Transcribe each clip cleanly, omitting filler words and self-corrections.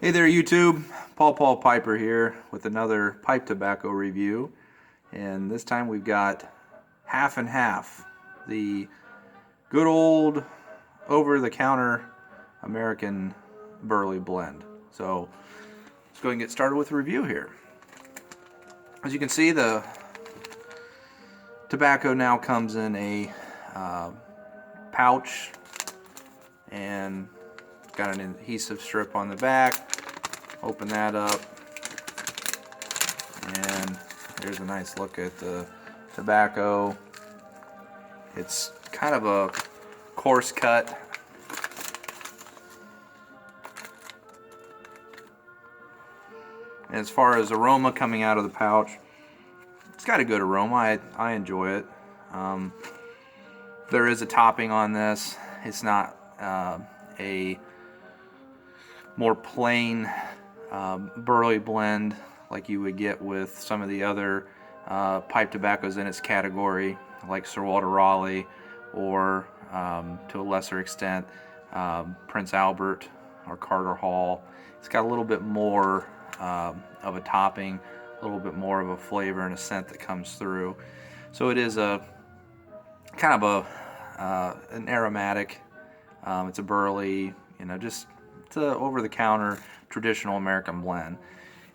Hey there YouTube, Paul Piper here with another pipe tobacco review, and this time we've got half and half, the good old over-the-counter American Burley blend. So let's go ahead and get started with the review here. As you can see, the tobacco now comes in a pouch and got an adhesive strip on the back. Open that up, and here's a nice look at the tobacco. It's kind of a coarse cut. And as far as aroma coming out of the pouch, it's got a good aroma. I enjoy it. There is a topping on this. It's not a more plain Burley blend like you would get with some of the other pipe tobaccos in its category, like Sir Walter Raleigh, or to a lesser extent Prince Albert or Carter Hall. It's got a little bit more of a topping, a little bit more of a flavor and a scent that comes through. So it is a kind of an aromatic. It's a Burley, just it's a over-the-counter traditional American blend.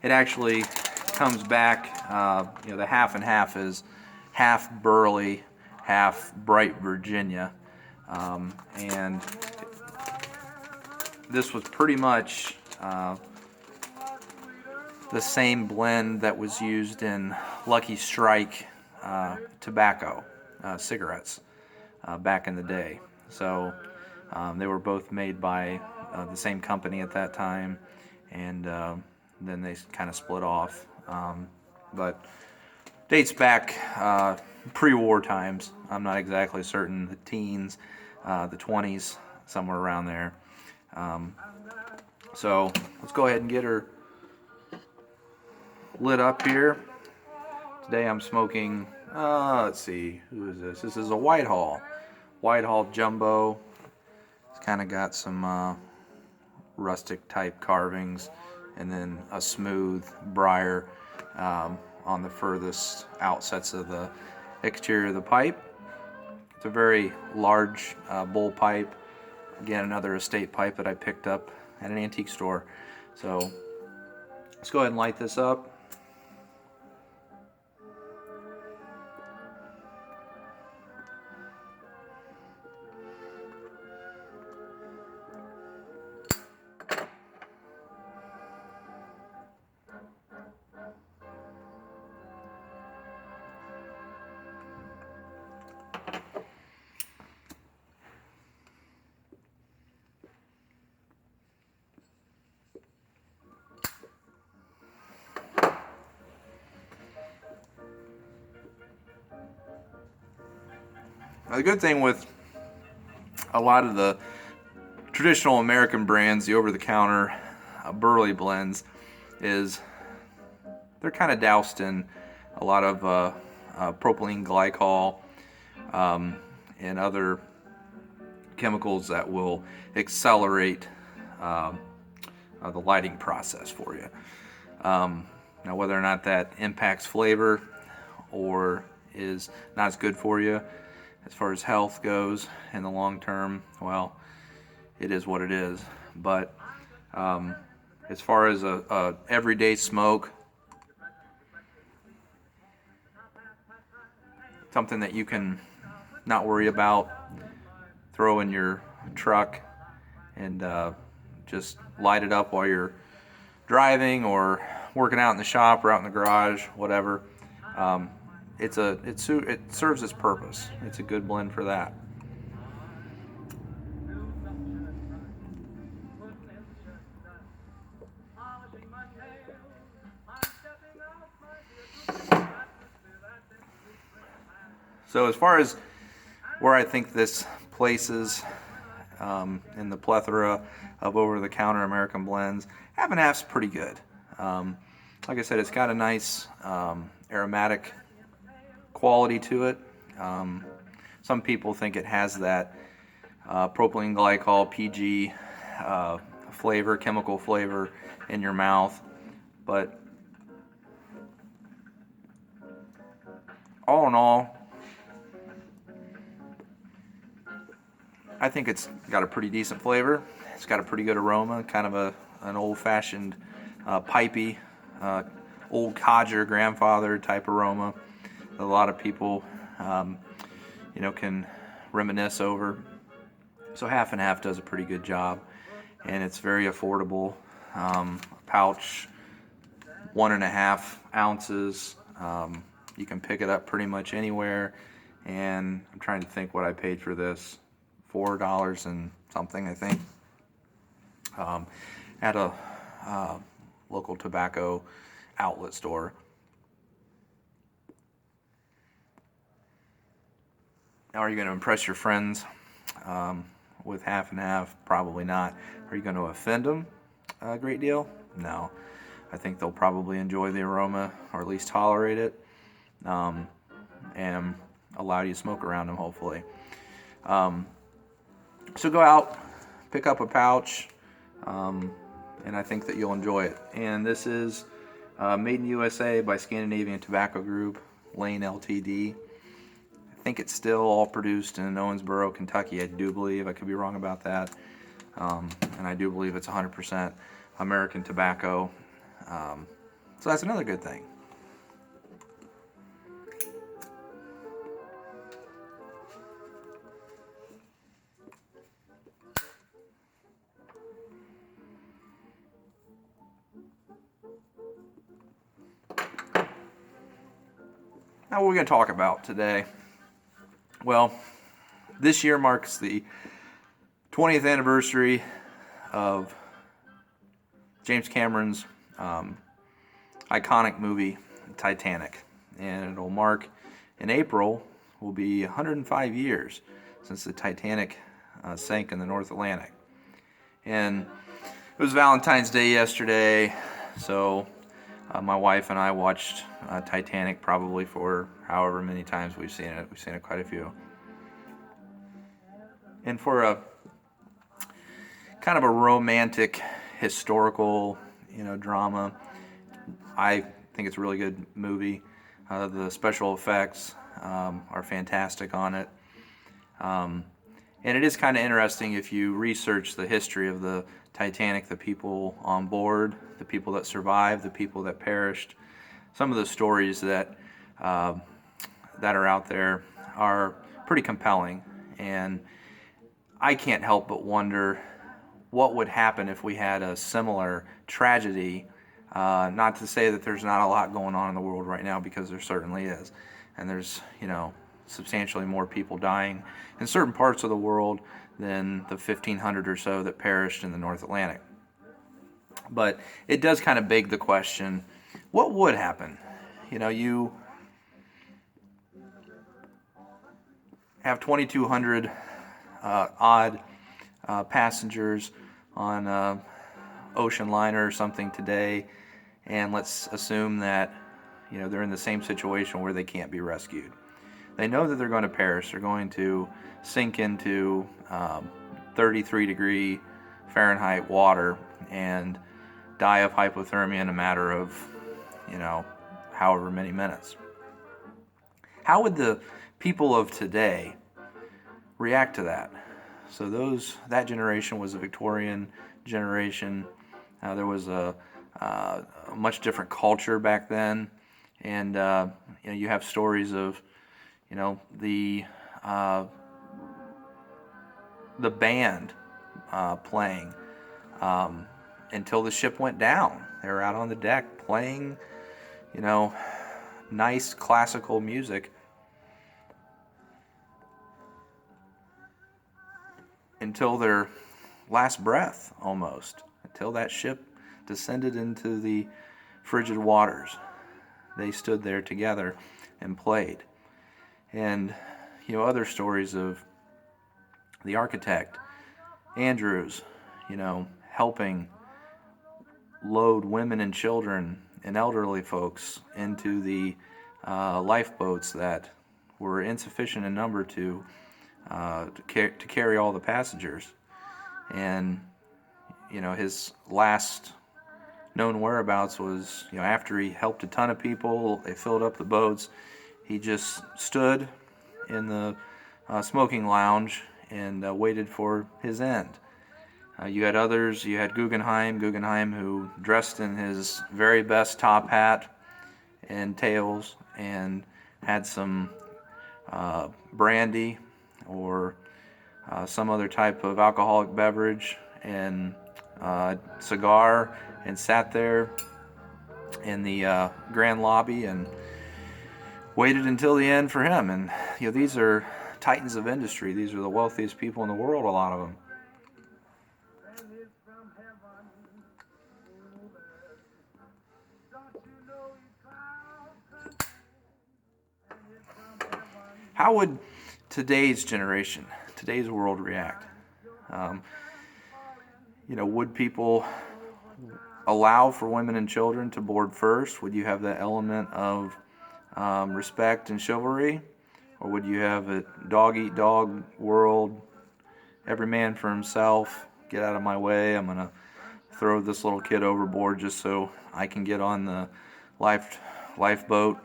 It actually comes back, the half and half is half Burley, half bright Virginia, and this was pretty much the same blend that was used in Lucky Strike tobacco, cigarettes, back in the day. So they were both made by the same company at that time, and then they kind of split off. But dates back pre-war times. I'm not exactly certain. The teens, the 20s, somewhere around there. So let's go ahead and get her lit up here. Today I'm smoking, let's see, who is this? This is a Whitehall Jumbo. It's kind of got some rustic type carvings, and then a smooth briar on the furthest outsets of the exterior of the pipe. It's a very large bowl pipe. Again, another estate pipe that I picked up at an antique store. So let's go ahead and light this up. Now, the good thing with a lot of the traditional American brands, the over-the-counter Burley blends, is they're kind of doused in a lot of propylene glycol and other chemicals that will accelerate the lighting process for you. Now, whether or not that impacts flavor or is not as good for you as far as health goes in the long term, well, it is what it is. But as far as a everyday smoke, something that you can not worry about, throw in your truck and just light it up while you're driving or working out in the shop or out in the garage, whatever. It serves its purpose. It's a good blend for that. So as far as where I think this places in the plethora of over-the-counter American blends, half and half's pretty good. Like I said, it's got a nice aromatic quality to it. Some people think it has that propylene glycol, PG flavor, chemical flavor in your mouth. But all in all, I think it's got a pretty decent flavor. It's got a pretty good aroma, kind of an old-fashioned, pipey, old codger grandfather type aroma that a lot of people, can reminisce over. So half and half does a pretty good job, and it's very affordable. Pouch, 1.5 ounces. You can pick it up pretty much anywhere, and I'm trying to think what I paid for this. $4 and something, I think, at a local tobacco outlet store. Now, are you going to impress your friends with half and half? Probably not. Are you going to offend them a great deal? No. I think they'll probably enjoy the aroma, or at least tolerate it, and allow you to smoke around them, hopefully. So go out, pick up a pouch, and I think that you'll enjoy it. And this is made in USA by Scandinavian Tobacco Group, Lane Ltd. I think it's still all produced in Owensboro, Kentucky, I do believe. I could be wrong about that. And I do believe it's 100% American tobacco. So that's another good thing. Now, what are we going to talk about today? Well, this year marks the 20th anniversary of James Cameron's iconic movie, Titanic. And it'll mark, in April, will be 105 years since the Titanic sank in the North Atlantic. And it was Valentine's Day yesterday, so my wife and I watched Titanic probably for however many times we've seen it. We've seen it quite a few. And for a kind of a romantic, historical, drama, I think it's a really good movie. The special effects are fantastic on it. And it is kind of interesting if you research the history of the Titanic, the people on board, the people that survived, the people that perished. Some of the stories that are out there are pretty compelling, and I can't help but wonder what would happen if we had a similar tragedy. Not to say that there's not a lot going on in the world right now, because there certainly is, and there's substantially more people dying in certain parts of the world than the 1,500 or so that perished in the North Atlantic. But it does kind of beg the question, what would happen? You have 2,200 odd passengers on an ocean liner or something today, and let's assume that they're in the same situation where they can't be rescued. They know that they're going to perish. They're going to sink into 33-degree Fahrenheit water and die of hypothermia in a matter of, however many minutes. How would the people of today react to that? So that generation was a Victorian generation. There was a much different culture back then, and you have stories of the band playing until the ship went down. They were out on the deck playing, nice classical music until their last breath, almost, until that ship descended into the frigid waters. They stood there together and played. And other stories of the architect Andrews, helping load women and children and elderly folks into the lifeboats that were insufficient in number to carry all the passengers. And his last known whereabouts was, after he helped a ton of people, they filled up the boats, he just stood in the smoking lounge and waited for his end. You had others, you had Guggenheim, who dressed in his very best top hat and tails and had some brandy or some other type of alcoholic beverage and cigar, and sat there in the grand lobby and waited until the end for him. And these are titans of industry. These are the wealthiest people in the world, a lot of them. How would today's generation, today's world react? Would people allow for women and children to board first? Would you have that element of respect and chivalry? Or would you have a dog-eat-dog world, every man for himself, get out of my way, I'm going to throw this little kid overboard just so I can get on the lifeboat?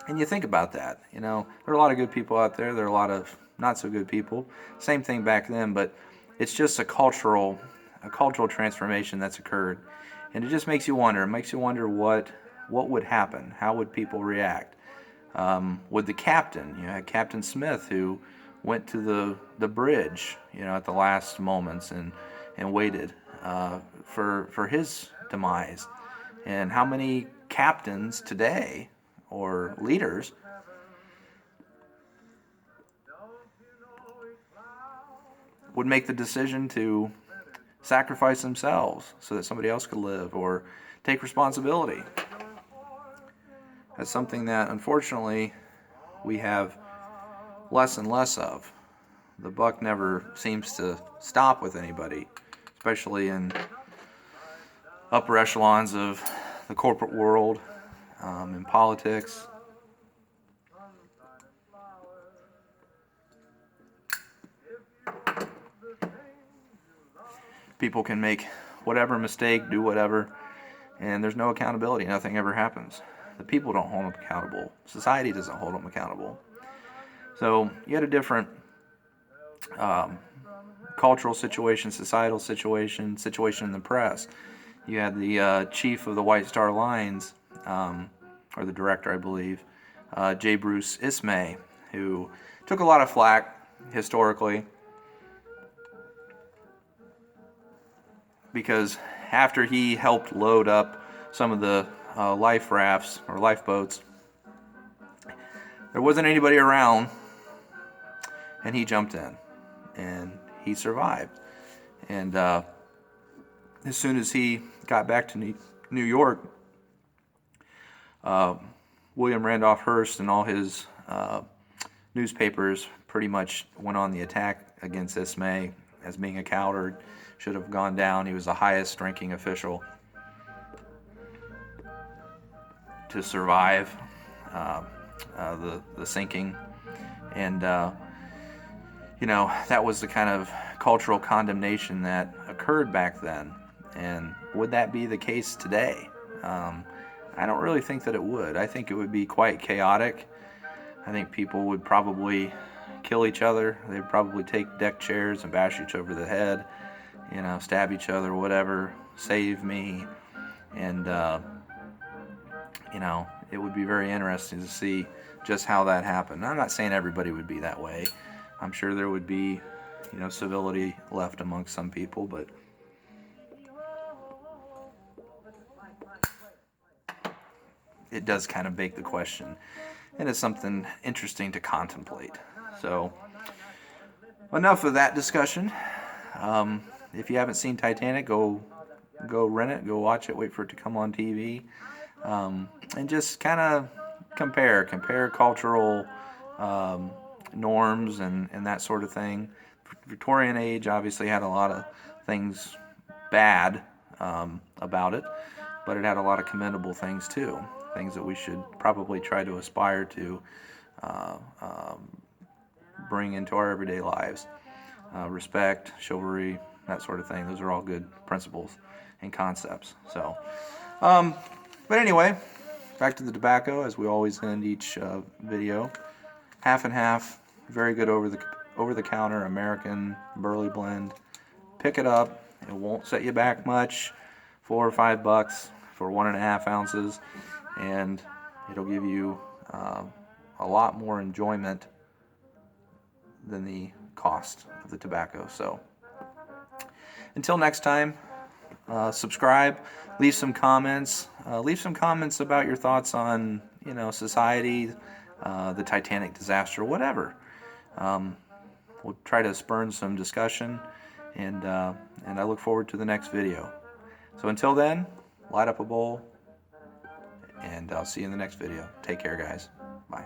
And you think about that, there are a lot of good people out there, there are a lot of not so good people. Same thing back then, but it's just a cultural transformation that's occurred. And it just makes you wonder. It makes you wonder what would happen. How would people react? Would the captain, Captain Smith, who went to the bridge, at the last moments and waited for his demise. And how many captains today, or leaders, would make the decision to sacrifice themselves so that somebody else could live or take responsibility? That's something that, unfortunately, we have less and less of. The buck never seems to stop with anybody, especially in upper echelons of the corporate world, in politics. People can make whatever mistake, do whatever, and there's no accountability. Nothing ever happens. The people don't hold them accountable. Society doesn't hold them accountable. So you had a different cultural situation, societal situation in the press. You had the chief of the White Star Lines, or the director, I believe, J. Bruce Ismay, who took a lot of flack historically because after he helped load up some of the life rafts or lifeboats, there wasn't anybody around, and he jumped in, and he survived. And as soon as he got back to New York, William Randolph Hearst and all his newspapers pretty much went on the attack against Ismay as being a coward, should have gone down. He was the highest ranking official to survive the sinking. And that was the kind of cultural condemnation that occurred back then. And would that be the case today? I don't really think that it would. I think it would be quite chaotic. I think people would probably kill each other. They'd probably take deck chairs and bash each over the head, stab each other, whatever, save me. And, it would be very interesting to see just how that happened. I'm not saying everybody would be that way. I'm sure there would be, civility left amongst some people, but it does kind of beg the question, and it's something interesting to contemplate. So, enough of that discussion. If you haven't seen Titanic, go rent it, go watch it, wait for it to come on TV, and just kind of compare cultural norms and that sort of thing. Victorian age obviously had a lot of things bad about it, but it had a lot of commendable things too, things that we should probably try to aspire to bring into our everyday lives. Respect, chivalry, that sort of thing. Those are all good principles and concepts. So, but anyway, back to the tobacco, as we always end each video. Half and half, very good over the counter American burley blend. Pick it up. It won't set you back much. $4 or $5 for 1.5 ounces, and it'll give you a lot more enjoyment than the cost of the tobacco. So until next time, subscribe, leave some comments about your thoughts on, society, the Titanic disaster, whatever. We'll try to spurn some discussion, and I look forward to the next video. So until then, light up a bowl, and I'll see you in the next video. Take care, guys. Bye.